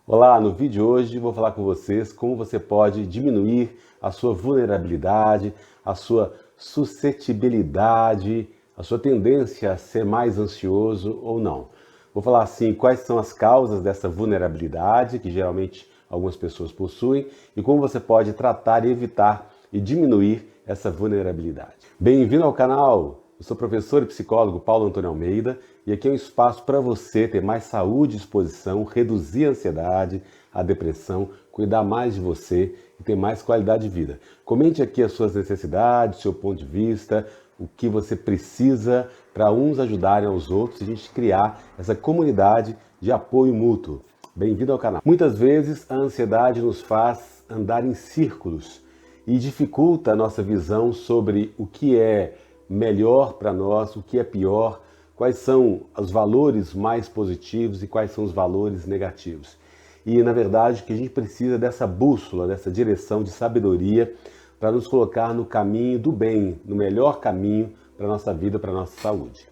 Olá, no vídeo de hoje vou falar com vocês como você pode diminuir a sua vulnerabilidade, a sua suscetibilidade, a sua tendência a ser mais ansioso ou não. Vou falar assim, quais são as causas dessa vulnerabilidade, que geralmente algumas pessoas possuem, e como você pode tratar, evitar e diminuir essa vulnerabilidade. Bem-vindo ao canal! Eu sou professor e psicólogo Paulo Antônio Almeida e aqui é um espaço para você ter mais saúde e disposição, reduzir a ansiedade, a depressão, cuidar mais de você e ter mais qualidade de vida. Comente aqui as suas necessidades, seu ponto de vista, o que você precisa para uns ajudarem aos outros e a gente criar essa comunidade de apoio mútuo. Bem-vindo ao canal. Muitas vezes a ansiedade nos faz andar em círculos e dificulta a nossa visão sobre o que é melhor para nós, o que é pior, quais são os valores mais positivos e quais são os valores negativos. E, na verdade, que a gente precisa dessa bússola, dessa direção de sabedoria para nos colocar no caminho do bem, no melhor caminho para a nossa vida, para a nossa saúde.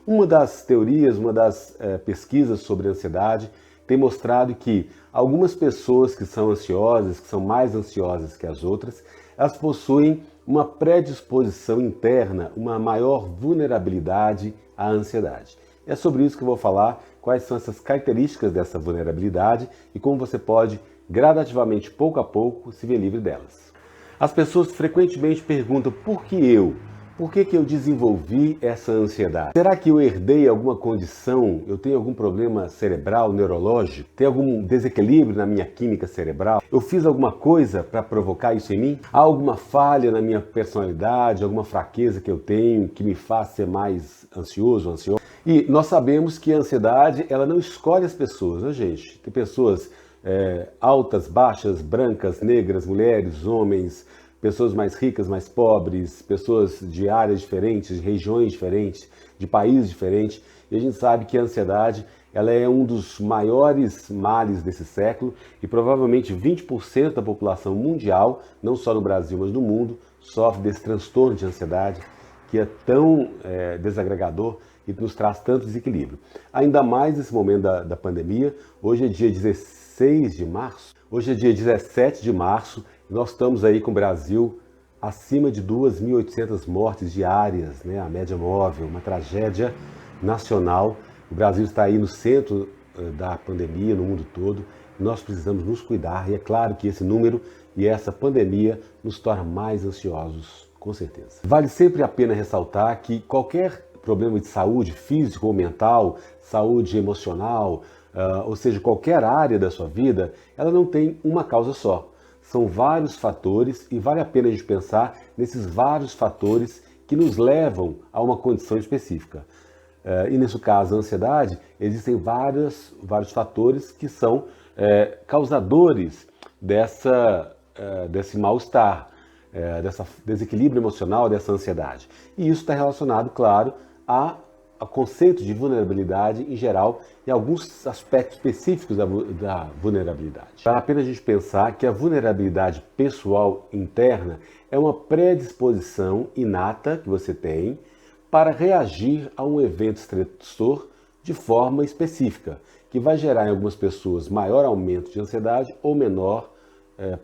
Uma das teorias, uma das pesquisas sobre ansiedade tem mostrado que algumas pessoas que são ansiosas, que são mais ansiosas que as outras, elas possuem uma predisposição interna, uma maior vulnerabilidade à ansiedade. É sobre isso que eu vou falar, quais são essas características dessa vulnerabilidade e como você pode, gradativamente, pouco a pouco, se ver livre delas. As pessoas frequentemente perguntam por que eu? Por que eu desenvolvi essa ansiedade? Será que eu herdei alguma condição? Eu tenho algum problema cerebral, neurológico? Tem algum desequilíbrio na minha química cerebral? Eu fiz alguma coisa para provocar isso em mim? Há alguma falha na minha personalidade, alguma fraqueza que eu tenho que me faz ser mais ansioso, ansioso? E nós sabemos que a ansiedade, ela não escolhe as pessoas, né, gente? Tem pessoas altas, baixas, brancas, negras, mulheres, homens, pessoas mais ricas, mais pobres, pessoas de áreas diferentes, de regiões diferentes, de países diferentes. E a gente sabe que a ansiedade ela é um dos maiores males desse século e provavelmente 20% da população mundial, não só no Brasil, mas no mundo, sofre desse transtorno de ansiedade que é tão desagregador e nos traz tanto desequilíbrio. Ainda mais nesse momento da pandemia, hoje é dia 16 de março, hoje é dia 17 de março, nós estamos aí com o Brasil acima de 2.800 mortes diárias, né? A média móvel, uma tragédia nacional. O Brasil está aí no centro da pandemia, no mundo todo. Nós precisamos nos cuidar e é claro que esse número e essa pandemia nos torna mais ansiosos, com certeza. Vale sempre a pena ressaltar que qualquer problema de saúde físico ou mental, saúde emocional, ou seja, qualquer área da sua vida, ela não tem uma causa só. São vários fatores e vale a pena a gente pensar nesses vários fatores que nos levam a uma condição específica. E nesse caso, a ansiedade, existem vários fatores que são causadores desse mal-estar, desse desequilíbrio emocional, dessa ansiedade. E isso está relacionado, claro, ao conceito de vulnerabilidade em geral e alguns aspectos específicos da vulnerabilidade. Vale a pena a gente pensar que a vulnerabilidade pessoal interna é uma predisposição inata que você tem para reagir a um evento estressor de forma específica, que vai gerar em algumas pessoas maior aumento de ansiedade ou menor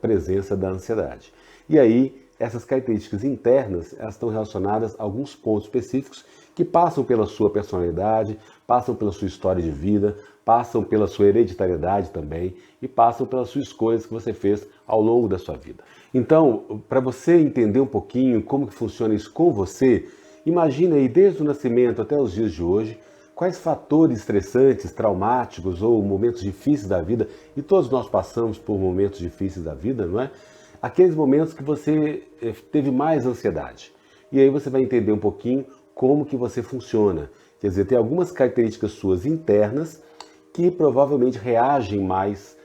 presença da ansiedade. E aí, essas características internas, elas estão relacionadas a alguns pontos específicos que passam pela sua personalidade, passam pela sua história de vida, passam pela sua hereditariedade também e passam pelas suas escolhas que você fez ao longo da sua vida. Então, para você entender um pouquinho como que funciona isso com você, imagine aí desde o nascimento até os dias de hoje, quais fatores estressantes, traumáticos ou momentos difíceis da vida, e todos nós passamos por momentos difíceis da vida, não é? Aqueles momentos que você teve mais ansiedade. E aí você vai entender um pouquinho como que você funciona. Quer dizer, tem algumas características suas internas que provavelmente reagem mais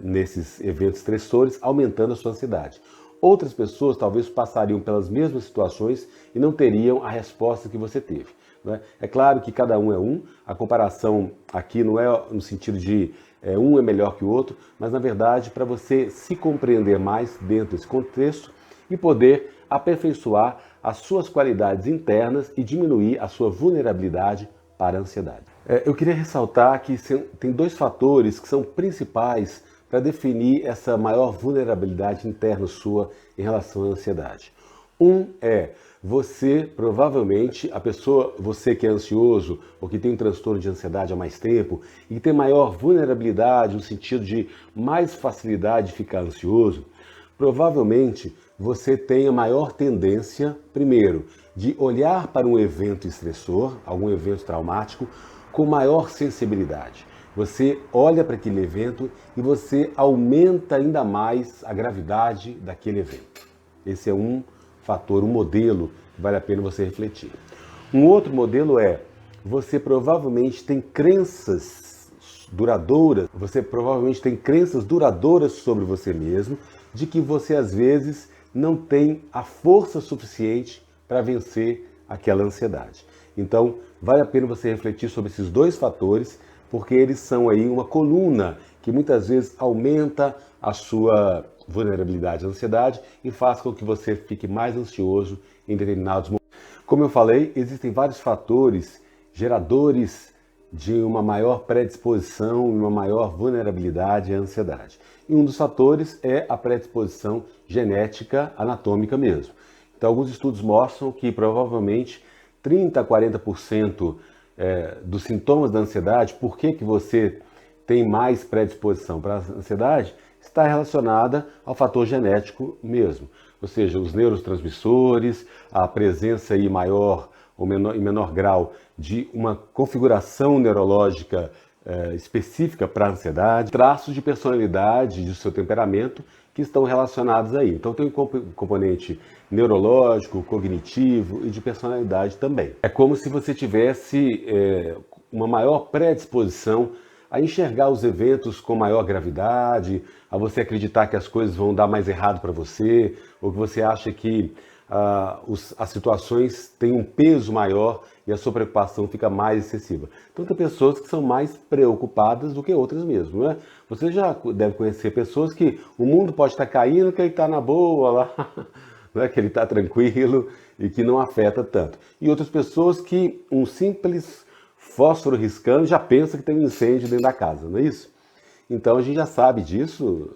nesses eventos estressores, aumentando a sua ansiedade. Outras pessoas talvez passariam pelas mesmas situações e não teriam a resposta que você teve. É claro que cada um é um, a comparação aqui não é no sentido de um é melhor que o outro, mas na verdade para você se compreender mais dentro desse contexto e poder aperfeiçoar as suas qualidades internas e diminuir a sua vulnerabilidade para a ansiedade. Eu queria ressaltar que tem dois fatores que são principais para definir essa maior vulnerabilidade interna sua em relação à ansiedade. Um é você, provavelmente, você que é ansioso ou que tem um transtorno de ansiedade há mais tempo e que tem maior vulnerabilidade no sentido de mais facilidade de ficar ansioso, provavelmente você tem a maior tendência, primeiro, de olhar para um evento estressor, algum evento traumático, com maior sensibilidade. Você olha para aquele evento e você aumenta ainda mais a gravidade daquele evento. Esse é um fator, um modelo que vale a pena você refletir. Um outro modelo é, você provavelmente tem crenças duradouras sobre você mesmo, de que você às vezes não tem a força suficiente para vencer aquela ansiedade. Então, vale a pena você refletir sobre esses dois fatores, porque eles são aí uma coluna que muitas vezes aumenta a sua vulnerabilidade à ansiedade e faz com que você fique mais ansioso em determinados momentos. Como eu falei, existem vários fatores geradores de uma maior predisposição e uma maior vulnerabilidade à ansiedade. E um dos fatores é a predisposição genética anatômica mesmo. Então, alguns estudos mostram que provavelmente 30 a 40% dos sintomas da ansiedade, por que você tem mais predisposição para a ansiedade, está relacionada ao fator genético mesmo. Ou seja, os neurotransmissores, a presença aí maior ou em menor grau de uma configuração neurológica específica para a ansiedade, traços de personalidade do seu temperamento que estão relacionados aí. Então tem um componente neurológico, cognitivo e de personalidade também. É como se você tivesse uma maior predisposição a enxergar os eventos com maior gravidade, a você acreditar que as coisas vão dar mais errado para você, ou que você acha que as situações têm um peso maior e a sua preocupação fica mais excessiva. Então tem pessoas que são mais preocupadas do que outras mesmo, né? Você já deve conhecer pessoas que o mundo pode estar caindo, que ele está na boa lá, né? Que ele está tranquilo e que não afeta tanto. E outras pessoas que um simples fósforo riscando já pensa que tem um incêndio dentro da casa, não é isso? Então a gente já sabe disso,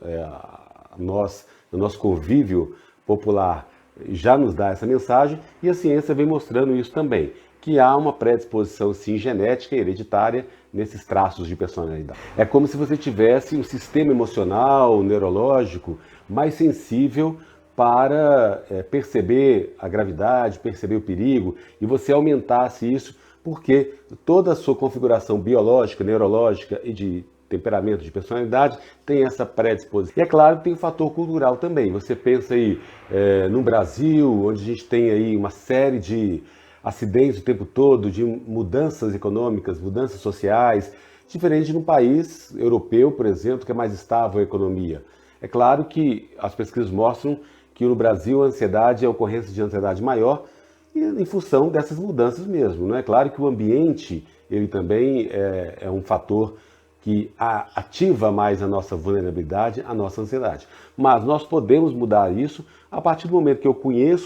o nosso convívio popular já nos dá essa mensagem e a ciência vem mostrando isso também, que há uma predisposição sim genética e hereditária nesses traços de personalidade. É como se você tivesse um sistema emocional, neurológico mais sensível para perceber a gravidade, perceber o perigo e você aumentasse isso porque toda a sua configuração biológica, neurológica e de temperamento, de personalidade, tem essa predisposição. E é claro que tem o fator cultural também. Você pensa aí no Brasil, onde a gente tem aí uma série de acidentes o tempo todo, de mudanças econômicas, mudanças sociais, diferente de um país europeu, por exemplo, que é mais estável a economia. É claro que as pesquisas mostram que no Brasil a ansiedade, a ocorrência de ansiedade maior, em função dessas mudanças mesmo. Não é claro que o ambiente, ele também é um fator que ativa mais a nossa vulnerabilidade, a nossa ansiedade. Mas nós podemos mudar isso a partir do momento que eu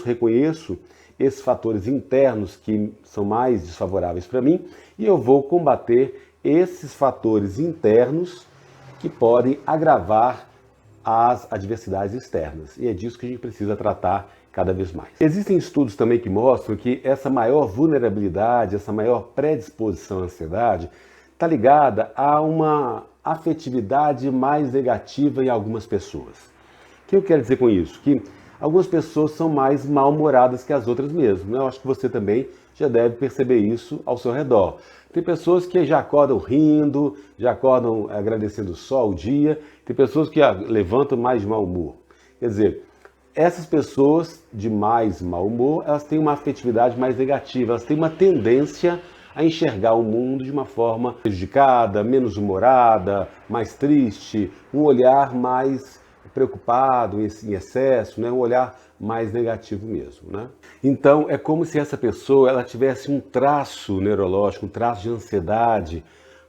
reconheço esses fatores internos que são mais desfavoráveis para mim e eu vou combater esses fatores internos que podem agravar as adversidades externas. E é disso que a gente precisa tratar cada vez mais. Existem estudos também que mostram que essa maior vulnerabilidade, essa maior predisposição à ansiedade está ligada a uma afetividade mais negativa em algumas pessoas. O que eu quero dizer com isso? Que algumas pessoas são mais mal-humoradas que as outras mesmo. Eu acho que você também já deve perceber isso ao seu redor. Tem pessoas que já acordam rindo, já acordam agradecendo o sol, o dia. Tem pessoas que levantam mais de mau humor. Quer dizer, essas pessoas de mais mau humor, elas têm uma afetividade mais negativa, elas têm uma tendência a enxergar o mundo de uma forma prejudicada, menos humorada, mais triste, um olhar mais preocupado em excesso, né? Um olhar mais negativo mesmo, né? Então é como se essa pessoa ela tivesse um traço neurológico, um traço de ansiedade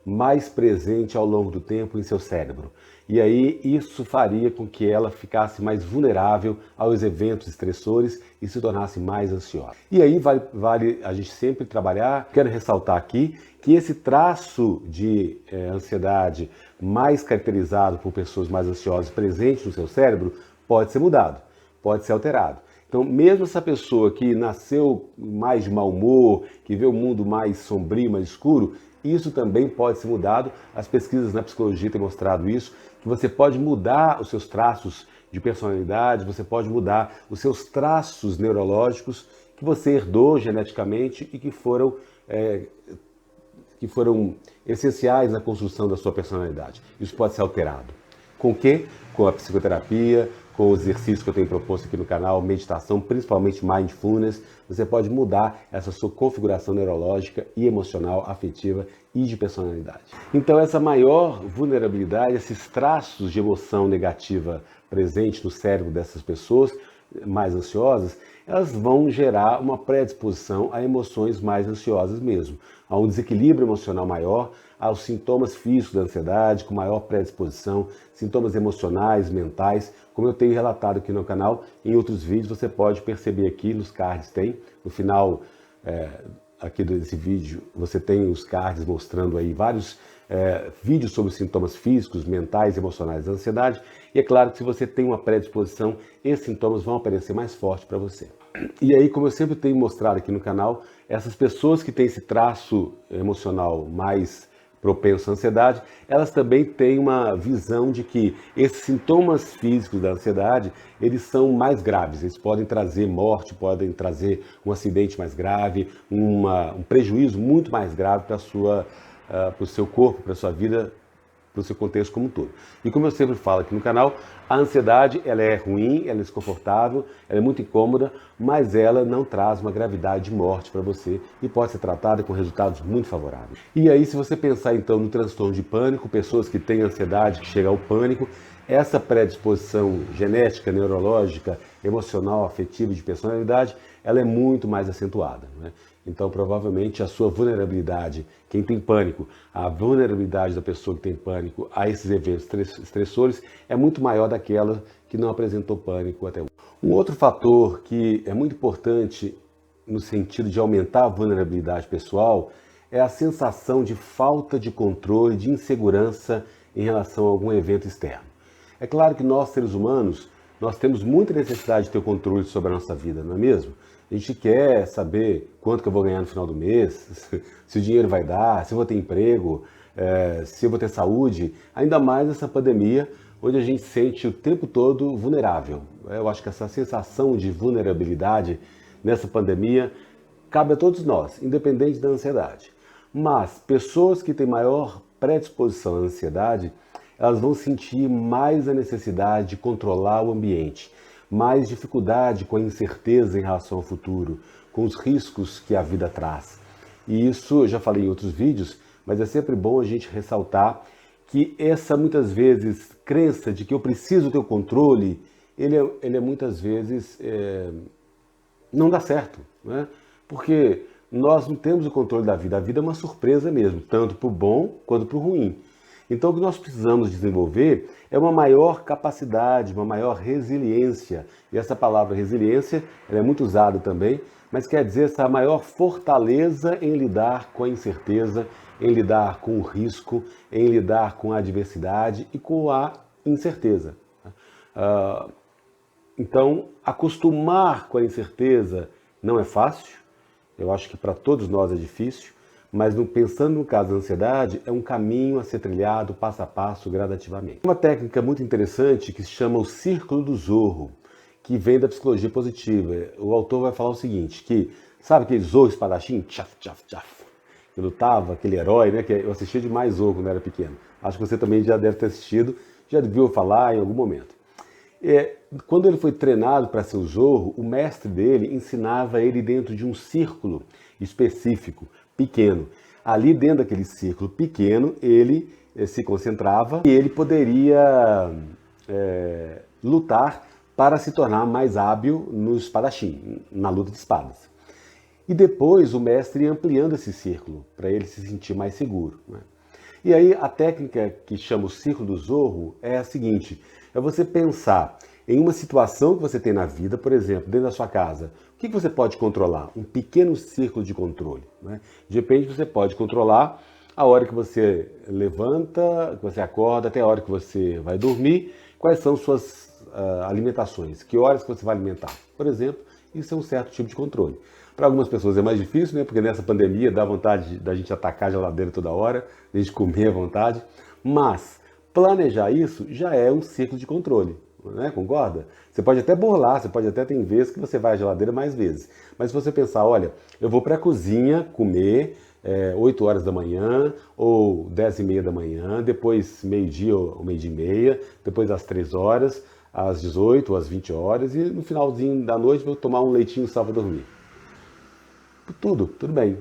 mais presente ao longo do tempo em seu cérebro. E aí isso faria com que ela ficasse mais vulnerável aos eventos estressores e se tornasse mais ansiosa. E aí vale a gente sempre trabalhar, quero ressaltar aqui, que esse traço de ansiedade mais caracterizado por pessoas mais ansiosas presente no seu cérebro pode ser mudado, pode ser alterado. Então, mesmo essa pessoa que nasceu mais de mau humor, que vê o mundo mais sombrio, mais escuro, isso também pode ser mudado. As pesquisas na psicologia têm mostrado isso, que você pode mudar os seus traços de personalidade, você pode mudar os seus traços neurológicos que você herdou geneticamente e que foram essenciais na construção da sua personalidade. Isso pode ser alterado. Com o quê? Com a psicoterapia, com os exercícios que eu tenho proposto aqui no canal, meditação, principalmente mindfulness, você pode mudar essa sua configuração neurológica e emocional, afetiva e de personalidade. Então essa maior vulnerabilidade, esses traços de emoção negativa presentes no cérebro dessas pessoas mais ansiosas, elas vão gerar uma predisposição a emoções mais ansiosas mesmo, a um desequilíbrio emocional maior, aos sintomas físicos da ansiedade, com maior predisposição, sintomas emocionais, mentais, como eu tenho relatado aqui no canal. Em outros vídeos você pode perceber aqui nos cards, tem, no final aqui desse vídeo, você tem os cards mostrando aí vários vídeos sobre os sintomas físicos, mentais e emocionais da ansiedade. E é claro que se você tem uma predisposição, esses sintomas vão aparecer mais forte para você. E aí, como eu sempre tenho mostrado aqui no canal, essas pessoas que têm esse traço emocional mais propenso à ansiedade, elas também têm uma visão de que esses sintomas físicos da ansiedade, eles são mais graves, eles podem trazer morte, podem trazer um acidente mais grave, um prejuízo muito mais grave para o seu corpo, para a sua vida, para o seu contexto como um todo. E como eu sempre falo aqui no canal, a ansiedade ela é ruim, ela é desconfortável, ela é muito incômoda, mas ela não traz uma gravidade de morte para você e pode ser tratada com resultados muito favoráveis. E aí, se você pensar então no transtorno de pânico, pessoas que têm ansiedade, que chegam ao pânico, essa predisposição genética, neurológica, emocional, afetiva, de personalidade, ela é muito mais acentuada, né? Então, provavelmente, a sua vulnerabilidade, quem tem pânico, a vulnerabilidade da pessoa que tem pânico a esses eventos estressores é muito maior daquela que não apresentou pânico até hoje. Um outro fator que é muito importante no sentido de aumentar a vulnerabilidade pessoal é a sensação de falta de controle, de insegurança em relação a algum evento externo. É claro que nós, seres humanos, nós temos muita necessidade de ter o controle sobre a nossa vida, não é mesmo? A gente quer saber quanto que eu vou ganhar no final do mês, se o dinheiro vai dar, se eu vou ter emprego, se eu vou ter saúde. Ainda mais nessa pandemia, onde a gente se sente o tempo todo vulnerável. Eu acho que essa sensação de vulnerabilidade nessa pandemia cabe a todos nós, independente da ansiedade. Mas pessoas que têm maior predisposição à ansiedade, elas vão sentir mais a necessidade de controlar o ambiente, mais dificuldade com a incerteza em relação ao futuro, com os riscos que a vida traz. E isso eu já falei em outros vídeos, mas é sempre bom a gente ressaltar que essa, muitas vezes, crença de que eu preciso ter o controle, ele é muitas vezes não dá certo, né? Porque nós não temos o controle da vida. A vida é uma surpresa mesmo, tanto para o bom quanto para o ruim. Então, o que nós precisamos desenvolver é uma maior capacidade, uma maior resiliência. E essa palavra resiliência ela é muito usada também, mas quer dizer essa maior fortaleza em lidar com a incerteza, em lidar com o risco, em lidar com a adversidade e com a incerteza. Então, acostumar com a incerteza não é fácil. Eu acho que para todos nós é difícil. Mas pensando no caso da ansiedade, é um caminho a ser trilhado passo a passo, gradativamente. Uma técnica muito interessante que se chama o Círculo do Zorro, que vem da psicologia positiva. O autor vai falar o seguinte, que sabe aquele Zorro espadachim? Tchaf, tchaf, tchaf. Que lutava, aquele herói, né? Que eu assistia demais Zorro quando era pequeno. Acho que você também já deve ter assistido, já viu falar em algum momento. Quando ele foi treinado para ser o Zorro, o mestre dele ensinava ele dentro de um círculo específico, pequeno. Ali dentro daquele círculo pequeno, ele se concentrava e ele poderia lutar para se tornar mais hábil no espadachim, na luta de espadas. E depois o mestre ia ampliando esse círculo, para ele se sentir mais seguro, né? E aí a técnica que chama o círculo do Zorro é a seguinte, é você pensar em uma situação que você tem na vida, por exemplo, dentro da sua casa. O que você pode controlar? Um pequeno círculo de controle. Né? De repente você pode controlar a hora que você levanta, que você acorda, até a hora que você vai dormir, quais são suas alimentações, que horas que você vai alimentar. Por exemplo, isso é um certo tipo de controle. Para algumas pessoas é mais difícil, né? Porque nessa pandemia dá vontade da gente atacar a geladeira toda hora, da gente comer à vontade, mas planejar isso já é um ciclo de controle. Né? Concorda? Você pode até burlar, você pode até ter vezes que você vai à geladeira mais vezes. Mas se você pensar, olha, eu vou para a cozinha comer 8 horas da manhã ou 10 e meia da manhã, depois meio-dia ou meio-dia e meia, depois às 3 horas, às 18 ou às 20 horas e no finalzinho da noite vou tomar um leitinho só para dormir. Tudo bem.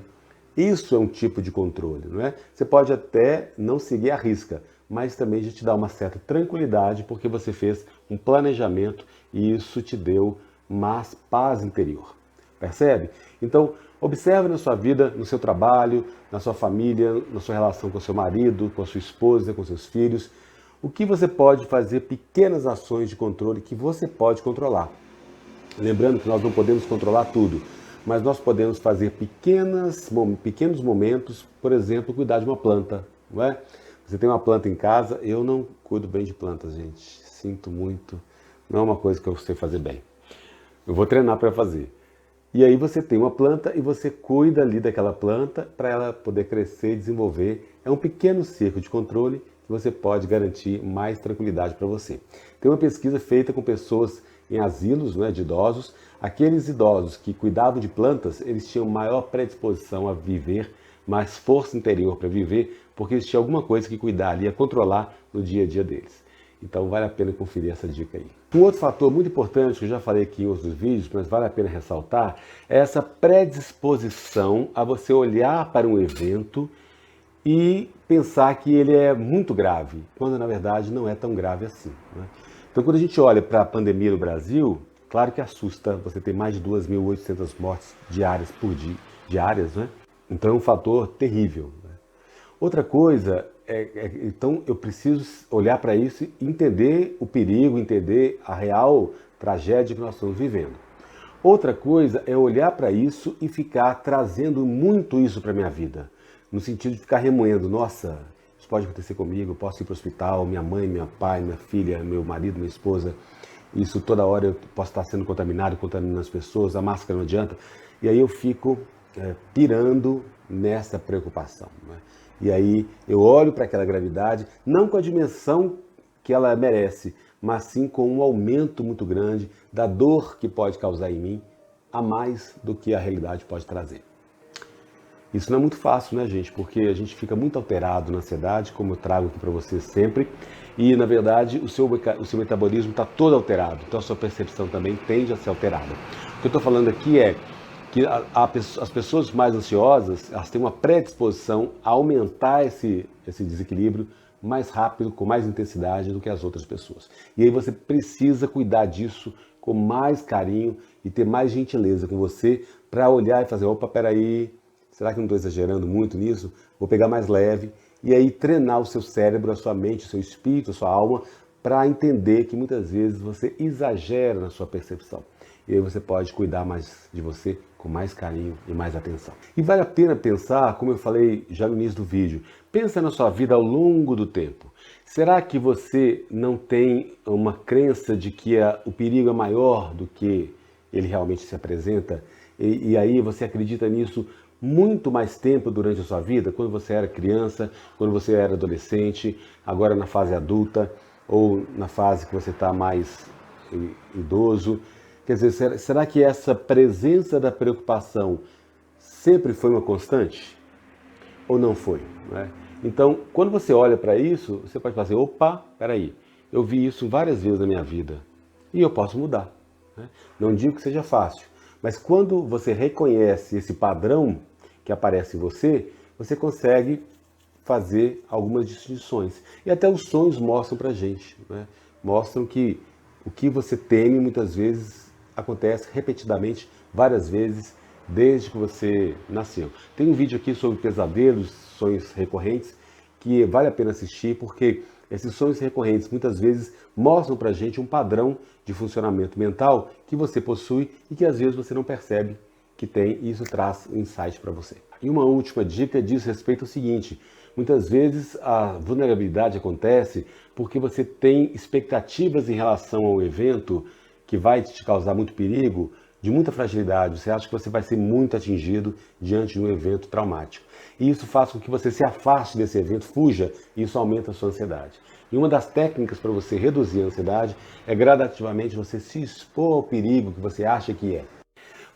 Isso é um tipo de controle, não é? Você pode até não seguir a risca, mas também já te dá uma certa tranquilidade porque você fez um planejamento e isso te deu mais paz interior. Percebe? Então, observe na sua vida, no seu trabalho, na sua família, na sua relação com seu marido, com a sua esposa, com seus filhos, o que você pode fazer, pequenas ações de controle que você pode controlar. Lembrando que nós não podemos controlar tudo, mas nós podemos fazer pequenos momentos, por exemplo, cuidar de uma planta, não é? Você tem uma planta em casa, eu não cuido bem de plantas, gente. Sinto muito, não é uma coisa que eu sei fazer bem. Eu vou treinar para fazer. E aí você tem uma planta e você cuida ali daquela planta para ela poder crescer e desenvolver. É um pequeno círculo de controle que você pode garantir mais tranquilidade para você. Tem uma pesquisa feita com pessoas em asilos, né, de idosos. Aqueles idosos que cuidavam de plantas, eles tinham maior predisposição a viver, mais força interior para viver, porque eles tinham alguma coisa que cuidar ali, a controlar no dia a dia deles. Então vale a pena conferir essa dica aí. Um outro fator muito importante, que eu já falei aqui em outros vídeos, mas vale a pena ressaltar, é essa predisposição a você olhar para um evento e pensar que ele é muito grave, quando na verdade não é tão grave assim. Né? Então quando a gente olha para a pandemia no Brasil, claro que assusta, você tem mais de 2.800 mortes diárias por dia, né? Então é um fator terrível. Né? Outra coisa então eu preciso olhar para isso e entender o perigo, entender a real tragédia que nós estamos vivendo. Outra coisa é olhar para isso e ficar trazendo muito isso para a minha vida. No sentido de ficar remoendo, nossa, isso pode acontecer comigo, eu posso ir para o hospital, minha mãe, meu pai, minha filha, meu marido, minha esposa, isso toda hora eu posso estar sendo contaminando as pessoas, a máscara não adianta. E aí eu fico pirando nessa preocupação. Né? E aí eu olho para aquela gravidade, não com a dimensão que ela merece, mas sim com um aumento muito grande da dor que pode causar em mim, a mais do que a realidade pode trazer. Isso não é muito fácil, né, gente? Porque a gente fica muito alterado na ansiedade, como eu trago aqui para vocês sempre, e na verdade o seu metabolismo está todo alterado, então a sua percepção também tende a ser alterada. O que eu estou falando aqui é que as pessoas mais ansiosas, elas têm uma predisposição a aumentar esse desequilíbrio mais rápido, com mais intensidade do que as outras pessoas. E aí você precisa cuidar disso com mais carinho e ter mais gentileza com você para olhar e fazer, opa, peraí, será que eu não estou exagerando muito nisso? Vou pegar mais leve e aí treinar o seu cérebro, a sua mente, o seu espírito, a sua alma, para entender que muitas vezes você exagera na sua percepção. E aí você pode cuidar mais de você com mais carinho e mais atenção. E vale a pena pensar, como eu falei já no início do vídeo, pensa na sua vida ao longo do tempo. Será que você não tem uma crença de que o perigo é maior do que ele realmente se apresenta? E aí você acredita nisso muito mais tempo durante a sua vida, quando você era criança, quando você era adolescente, agora na fase adulta ou na fase que você está mais idoso? Quer dizer, será que essa presença da preocupação sempre foi uma constante? Ou não foi? Né? Então, quando você olha para isso, você pode fazer, opa, peraí, eu vi isso várias vezes na minha vida e eu posso mudar. Né? Não digo que seja fácil, mas quando você reconhece esse padrão que aparece em você, você consegue fazer algumas distinções. E até os sonhos mostram pra gente, né? Mostram que o que você teme muitas vezes acontece repetidamente, várias vezes, desde que você nasceu. Tem um vídeo aqui sobre pesadelos, sonhos recorrentes, que vale a pena assistir, porque esses sonhos recorrentes muitas vezes mostram pra gente um padrão de funcionamento mental que você possui e que às vezes você não percebe que tem, e isso traz um insight para você. E uma última dica diz respeito ao seguinte: muitas vezes a vulnerabilidade acontece porque você tem expectativas em relação ao evento que vai te causar muito perigo, de muita fragilidade. Você acha que você vai ser muito atingido diante de um evento traumático. E isso faz com que você se afaste desse evento, fuja, e isso aumenta a sua ansiedade. E uma das técnicas para você reduzir a ansiedade é gradativamente você se expor ao perigo que você acha que é.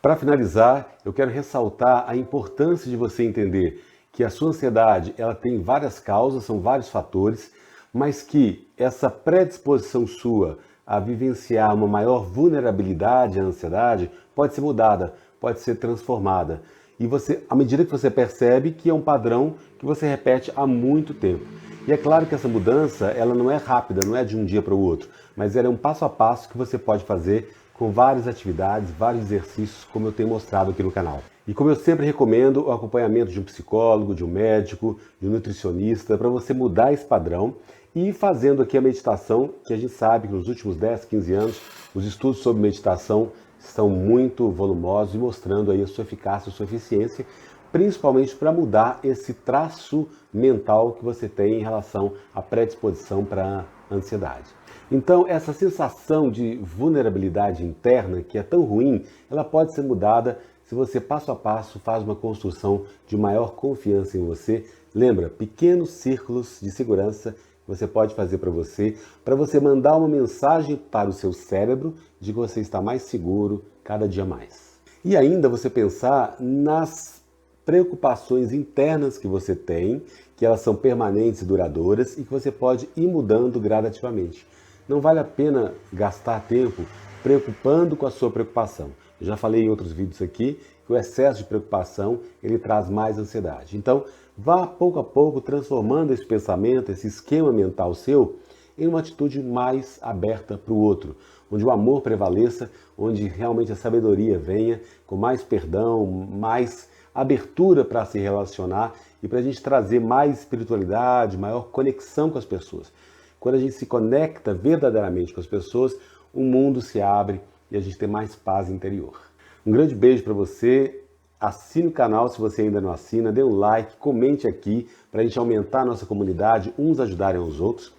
Para finalizar, eu quero ressaltar a importância de você entender que a sua ansiedade ela tem várias causas, são vários fatores, mas que essa predisposição sua a vivenciar uma maior vulnerabilidade à ansiedade pode ser mudada, pode ser transformada. E você, à medida que você percebe que é um padrão que você repete há muito tempo. E é claro que essa mudança ela não é rápida, não é de um dia para o outro, mas ela é um passo a passo que você pode fazer com várias atividades, vários exercícios, como eu tenho mostrado aqui no canal. E como eu sempre recomendo, o acompanhamento de um psicólogo, de um médico, de um nutricionista, para você mudar esse padrão e ir fazendo aqui a meditação, que a gente sabe que nos últimos 10, 15 anos, os estudos sobre meditação estão muito volumosos e mostrando aí a sua eficácia, a sua eficiência, principalmente para mudar esse traço mental que você tem em relação à predisposição para a ansiedade. Então, essa sensação de vulnerabilidade interna, que é tão ruim, ela pode ser mudada se você, passo a passo, faz uma construção de maior confiança em você. Lembra, pequenos círculos de segurança que você pode fazer para você mandar uma mensagem para o seu cérebro de que você está mais seguro cada dia mais. E ainda você pensar nas preocupações internas que você tem, que elas são permanentes e duradouras e que você pode ir mudando gradativamente. Não vale a pena gastar tempo preocupando com a sua preocupação. Eu já falei em outros vídeos aqui que o excesso de preocupação ele traz mais ansiedade. Então, vá pouco a pouco transformando esse pensamento, esse esquema mental seu, em uma atitude mais aberta para o outro, onde o amor prevaleça, onde realmente a sabedoria venha, com mais perdão, mais abertura para se relacionar e para a gente trazer mais espiritualidade, maior conexão com as pessoas. Quando a gente se conecta verdadeiramente com as pessoas, o mundo se abre e a gente tem mais paz interior. Um grande beijo para você. Assine o canal se você ainda não assina, dê um like, comente aqui para a gente aumentar a nossa comunidade, uns ajudarem aos outros.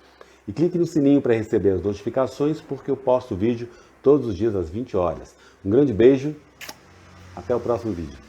E clique no sininho para receber as notificações, porque eu posto vídeo todos os dias às 20 horas. Um grande beijo, até o próximo vídeo.